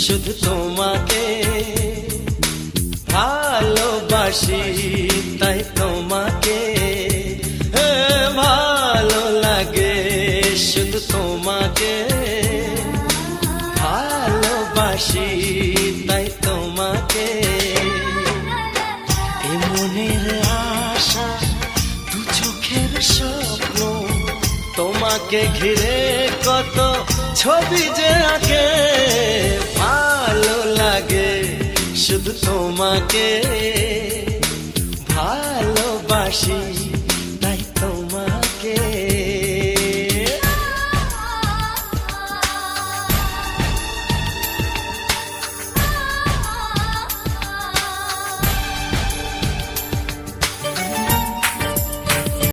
শুধু তোমাকে ভালোবাসি, তাই তোমাকে ভালো লাগে, শুধু তোমাকে ভালোবাসি, তাই তোমাকে। এ মনের আশা, দু চোখের স্বপ্ন, তোমাকে ঘিরে কত ছবি যে আঁকে, ভালো লাগে, শুধু তোমাকে ভালোবাসি।